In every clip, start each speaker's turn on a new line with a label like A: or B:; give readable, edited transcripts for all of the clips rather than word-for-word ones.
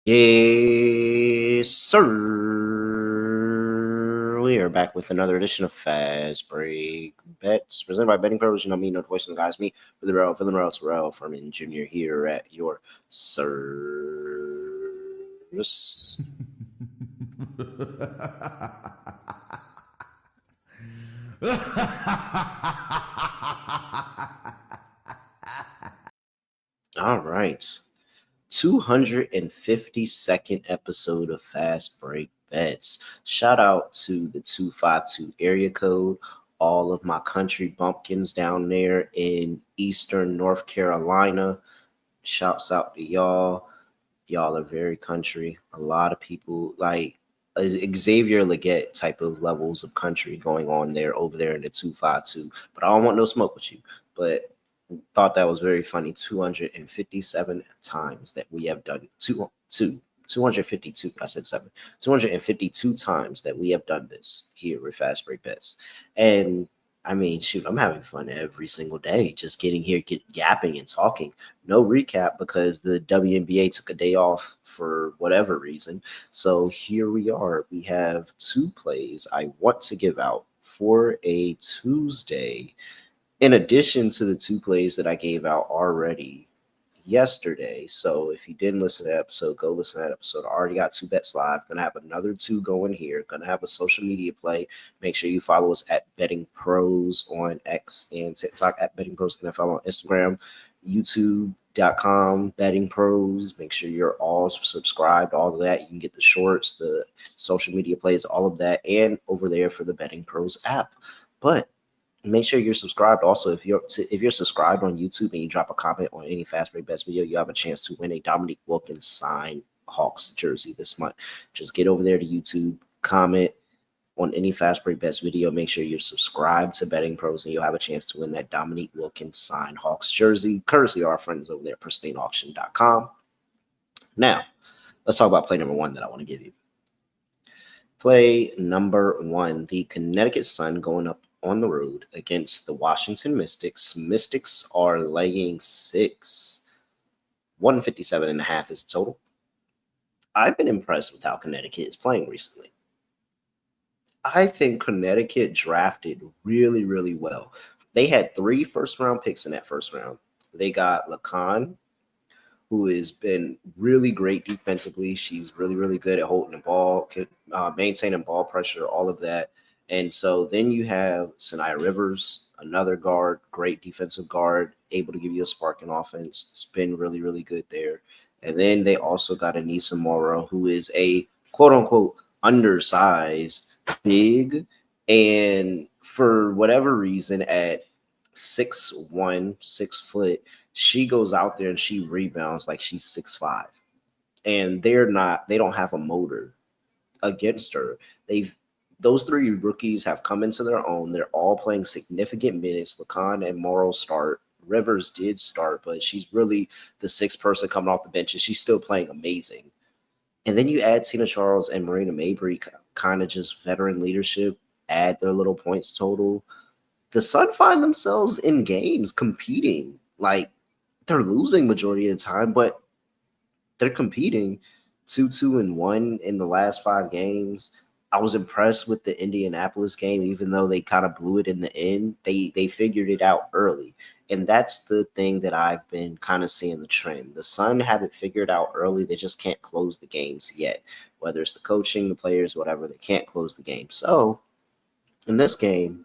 A: Yes, sir. We are back with another edition of Fast Break Bets, presented by BettingPros. You know me, know the voice of the guys, me, for the real, Terrell Furman Jr. here at your service. All right. 252nd episode of Fast Break Bets. Shout out to the 252 area code, all of my country bumpkins down there in Eastern North Carolina. Shouts out to y'all. Y'all are very country. A lot of people like Xavier Leggett type of levels of country going on there over there in the 252. But I don't want no smoke with you. But thought that was very funny. 257 times that we have done 252. I said 252 times that we have done this here with Fast Break Bets. And I mean, shoot, I'm having fun every single day, just getting here, yapping and talking. No recap because the WNBA took a day off for whatever reason. So here we are. We have two plays I want to give out for a Tuesday, in addition to the two plays that I gave out already yesterday. So if you didn't listen to that episode, go listen to that episode. I already got two bets live. Gonna have another two going here. Gonna have a social media play. Make sure you follow us at BettingPros on X and TikTok, at BettingPros NFL on Instagram, YouTube.com, BettingPros. Make sure you're all subscribed, all of that. You can get the shorts, the social media plays, all of that, and over there for the BettingPros app. But make sure you're subscribed. Also, if you're subscribed on YouTube and you drop a comment on any Fast Break Bets video, you have a chance to win a Dominique Wilkins signed Hawks jersey this month. Just get over there to YouTube, comment on any Fast Break Bets video. Make sure you're subscribed to Betting Pros, and you'll have a chance to win that Dominique Wilkins signed Hawks jersey, courtesy of our friends over there at pristineauction.com. Now, let's talk about play number one that I want to give you. Play number one, the Connecticut Sun going up on the road against the Washington Mystics. Mystics are laying 6. 157.5 is the total. I've been impressed with how Connecticut is playing recently. I think Connecticut drafted really, really well. They had 3 first-round picks in that first round. They got Lacan, who has been really great defensively. She's really, really good at holding the ball, maintaining ball pressure, all of that. And so then you have Saniya Rivers, another guard, great defensive guard, able to give you a spark in offense. It's been really, really good there. And then they also got Aneesah Morrow, who is a quote-unquote undersized big. And for whatever reason, at 6'1", 6 foot, she goes out there and she rebounds like she's 6'5". And they don't have a motor against her. Those 3 rookies have come into their own. They're all playing significant minutes. Lacan and Morrow start. Rivers did start, but she's really the 6th person coming off the bench, and she's still playing amazing. And then you add Tina Charles and Marina Mabrey, kind of just veteran leadership, add their little points total. The Sun find themselves in games competing. Like, they're losing majority of the time, but they're competing. 2-2-1 in the last 5 games. I was impressed with the Indianapolis game, even though they kind of blew it in the end. They figured it out early. And that's the thing that I've been kind of seeing the trend. The Sun have it figured out early. They just can't close the games yet. Whether it's the coaching, the players, whatever, they can't close the game. So in this game,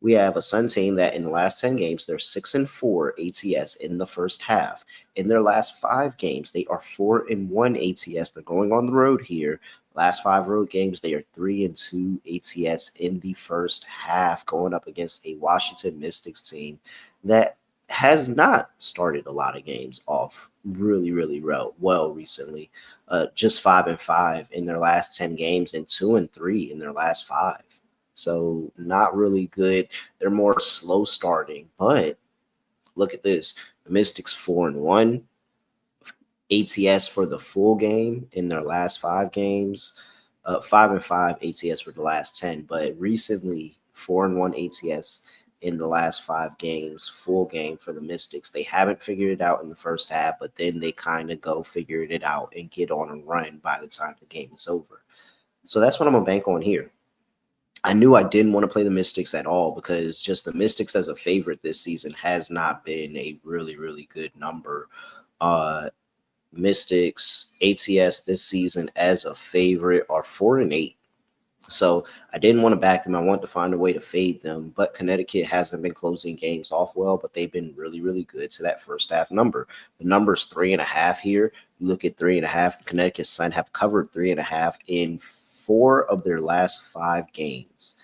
A: we have a Sun team that in the last 10 games, they're 6-4 ATS in the first half. In their last 5 games, they are 4-1 ATS. They're going on the road here. Last 5 road games, they are 3-2 ATS in the first half, going up against a Washington Mystics team that has not started a lot of games off really, really well recently. Just 5-5 in their last 10 games and 2-3 in their last 5. So not really good. They're more slow starting, but look at this. The Mystics 4-1. ATS for the full game in their last 5 games. 5-5 ATS for the last 10, but recently 4-1 ATS in the last 5 games, full game for the Mystics. They haven't figured it out in the first half, but then they kind of go figure it out and get on a run by the time the game is over. So that's what I'm going to bank on here. I knew I didn't want to play the Mystics at all because just the Mystics as a favorite this season has not been a really, really good number. Mystics ATS this season as a favorite are 4-8. So I didn't want to back them. I wanted to find a way to fade them, but Connecticut hasn't been closing games off well, but they've been really, really good to that first half number. The number's 3.5 here. You look at 3.5, the Connecticut Sun have covered 3.5 in 4 of their last 5 games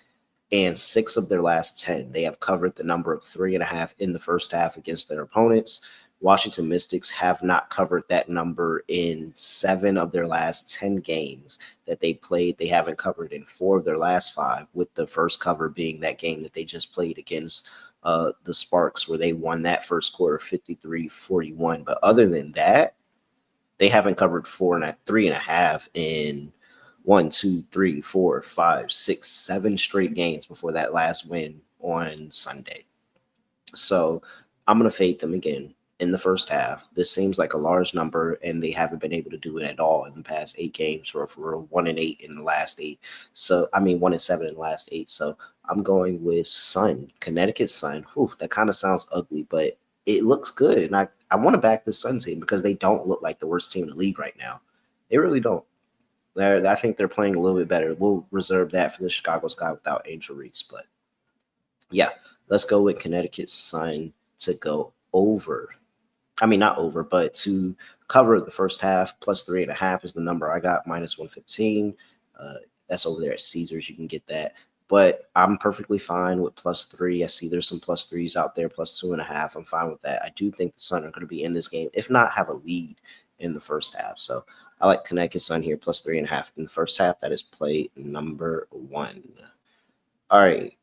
A: and 6 of their last 10. They have covered the number of 3.5 in the first half against their opponents. Washington Mystics have not covered that number in 7 of their last 10 games that they played. They haven't covered in 4 of their last 5, with the first cover being that game that they just played against the Sparks, where they won that first quarter 53-41. But other than that, they haven't covered 3.5 in 1, 2, 3, 4, 5, 6, 7 straight games before that last win on Sunday. So I'm going to fade them again in the first half. This seems like a large number, and they haven't been able to do it at all in the past 8 games, or for 1-8 in the last 8. So, 1-7 in the last 8. So I'm going with Sun, Connecticut Sun. Whew, that kind of sounds ugly, but it looks good. And I want to back the Sun team because they don't look like the worst team in the league right now. They really don't. I think they're playing a little bit better. We'll reserve that for the Chicago Sky without Angel Reese. But yeah, let's go with Connecticut Sun to go over. Not over, but to cover the first half. Plus 3.5 is the number I got, minus 115. That's over there at Caesars. You can get that. But I'm perfectly fine with plus 3. I see there's some plus 3s out there, plus 2.5. I'm fine with that. I do think the Sun are going to be in this game, if not have a lead in the first half. So I like Connecticut Sun here, plus 3.5 in the first half. That is play number 1. All right.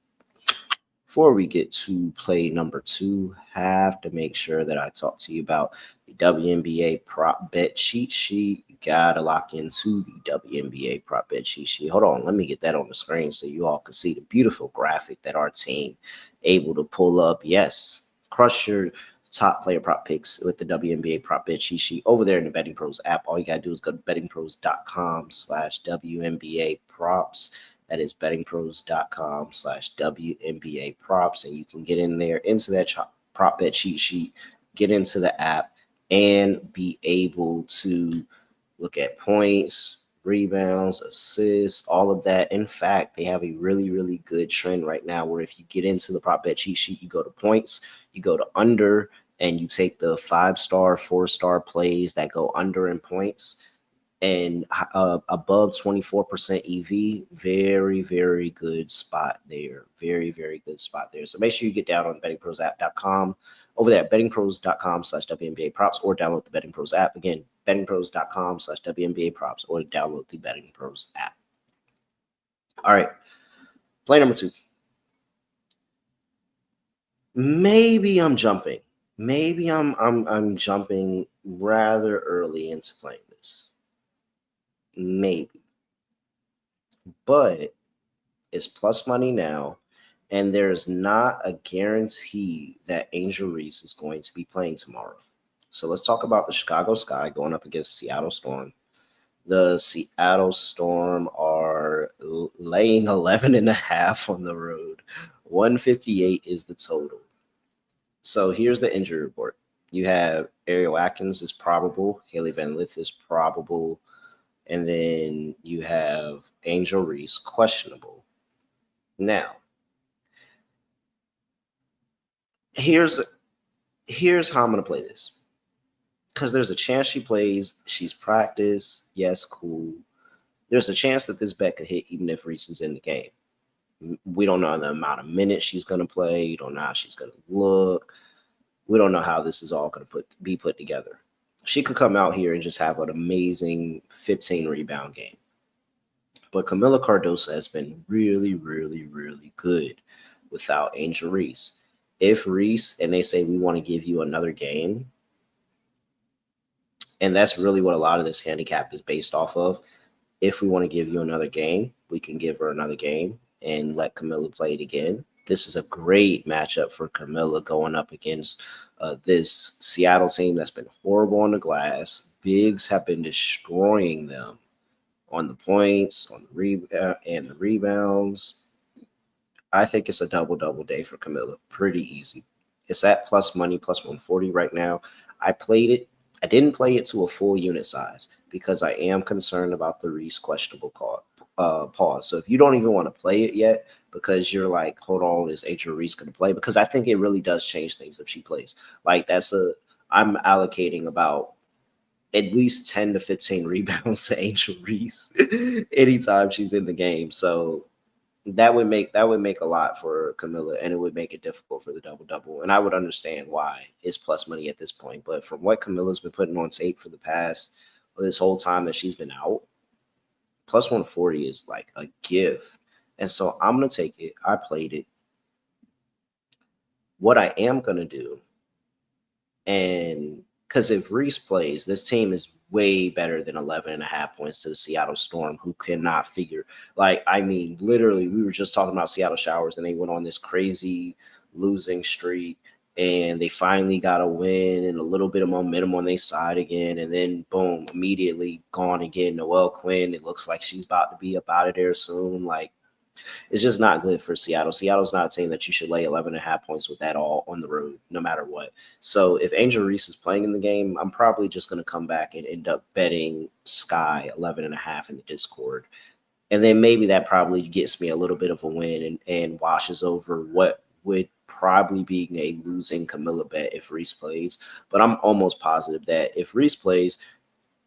A: Before we get to play number 2, have to make sure that I talk to you about the WNBA prop bet cheat sheet. You got to lock into the WNBA prop bet cheat sheet. Hold on, let me get that on the screen so you all can see the beautiful graphic that our team able to pull up. Yes, crush your top player prop picks with the WNBA prop bet cheat sheet over there in the BettingPros app. All you got to do is go to bettingpros.com/WNBA props. That is bettingpros.com/WNBA props. And you can get in there into that prop bet cheat sheet, get into the app, and be able to look at points, rebounds, assists, all of that. In fact, they have a really, really good trend right now where if you get into the prop bet cheat sheet, you go to points, you go to under, and you take the 5-star, 4-star plays that go under in points. And above 24% EV, very, very good spot there. Very, very good spot there. So make sure you get down on bettingprosapp.com. Over there at bettingpros.com/WNBA props, or download the Betting Pros app. Again, bettingpros.com/WNBA props, or download the Betting Pros app. All right. Play number 2. Maybe I'm jumping. Maybe I'm jumping rather early into playing this. Maybe, but it's plus money now, and there's not a guarantee that Angel Reese is going to be playing tomorrow. So let's talk about the Chicago Sky going up against Seattle Storm. The Seattle Storm are laying 11.5 on the road. 158 is the total. So here's the injury report. You have Ariel Atkins is probable. Haley Van Lith is probable. And then you have Angel Reese, questionable. Now, here's how I'm going to play this. Because there's a chance she plays. She's practiced. Yes, cool. There's a chance that this bet could hit even if Reese is in the game. We don't know the amount of minutes she's going to play. You don't know how she's going to look. We don't know how this is all going to be put together. She could come out here and just have an amazing 15-rebound game. But Kamilla Cardoso has been really, really, really good without Angel Reese. If Reese, and they say we want to give you another game, and that's really what a lot of this handicap is based off of, If we want to give you another game, we can give her another game and let Kamilla play it again. This is a great matchup for Kamilla going up against this Seattle team that's been horrible on the glass. Bigs have been destroying them on the points, on and the rebounds. I think it's a double day for Kamilla. Pretty easy. It's at plus money, plus 140 right now. I played it. I didn't play it to a full unit size because I am concerned about the Reese questionable pause. So if you don't even want to play it yet because you're like, hold on, is Angel Reese going to play? Because I think it really does change things if she plays. Like I'm allocating about at least 10 to 15 rebounds to Angel Reese anytime she's in the game. So that would make a lot for Kamilla, and it would make it difficult for the double. And I would understand why it's plus money at this point. But from what Camilla's been putting on tape for the past this whole time that she's been out, plus 140 is like a give. And so I'm gonna take it. I played it. What I am gonna do, and because if Reese plays, this team is way better than 11.5 points to the Seattle Storm, who cannot figure. Like, I mean, literally, we were just talking about Seattle Showers, and they went on this crazy losing streak, and they finally got a win and a little bit of momentum on their side again, and then boom, immediately gone again. Noelle Quinn, it looks like she's about to be up out of there soon. Like, it's just not good for Seattle. Seattle's not a team that you should lay 11.5 points with at all on the road, no matter what. So if Angel Reese is playing in the game, I'm probably just going to come back and end up betting Sky 11.5 in the Discord. And then maybe that probably gets me a little bit of a win and washes over what would probably be a losing Kamilla bet if Reese plays. But I'm almost positive that if Reese plays,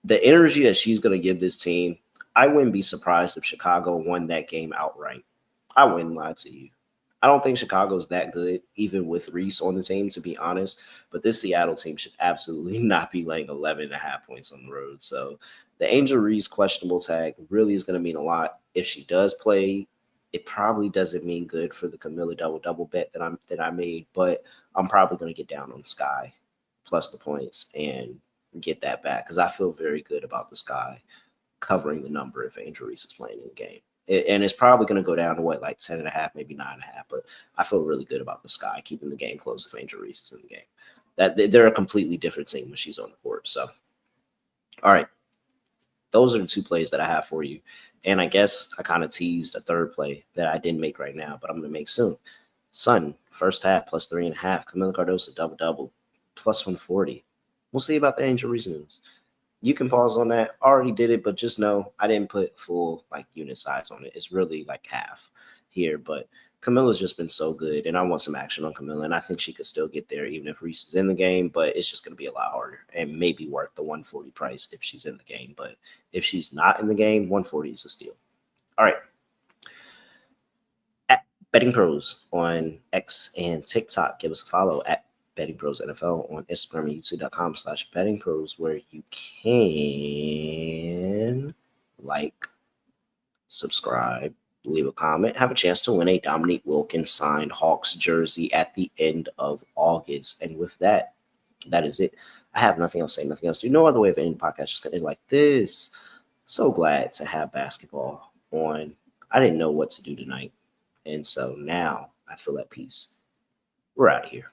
A: the energy that she's going to give this team, I wouldn't be surprised if Chicago won that game outright. I wouldn't lie to you. I don't think Chicago's that good, even with Reese on the team, to be honest. But this Seattle team should absolutely not be laying 11.5 points on the road. So the Angel Reese questionable tag really is going to mean a lot. If she does play, it probably doesn't mean good for the Kamilla double bet that I made. But I'm probably going to get down on Sky plus the points and get that back because I feel very good about the Sky covering the number if Angel Reese is playing in the game. And it's probably going to go down to like 10.5, maybe 9.5. But I feel really good about the Sky keeping the game close if Angel Reese is in the game. That they're a completely different team when she's on the court. So, all right, those are the two plays that I have for you. And I guess I kind of teased a third play that I didn't make right now, but I'm going to make soon. Sun first half plus 3.5. Kamilla Cardoso double plus 140. We'll see about the Angel Reese news. You can pause on that. I already did it, but just know I didn't put full like unit size on it. It's really like half here, but Camilla's just been so good, and I want some action on Kamilla, and I think she could still get there even if Reese is in the game, but it's just going to be a lot harder and maybe worth the 140 price if she's in the game. But if she's not in the game, 140 is a steal. All right. At Betting Pros on X and TikTok, give us a follow at BettingPros NFL on Instagram and YouTube.com/BettingPros, where you can like, subscribe, leave a comment, have a chance to win a Dominique Wilkins signed Hawks jersey at the end of August. And with that, that is it. I have nothing else to say, nothing else to do. No other way of ending the podcast, just gonna end like this. So glad to have basketball on. I didn't know what to do tonight. And so now I feel at peace. We're out of here.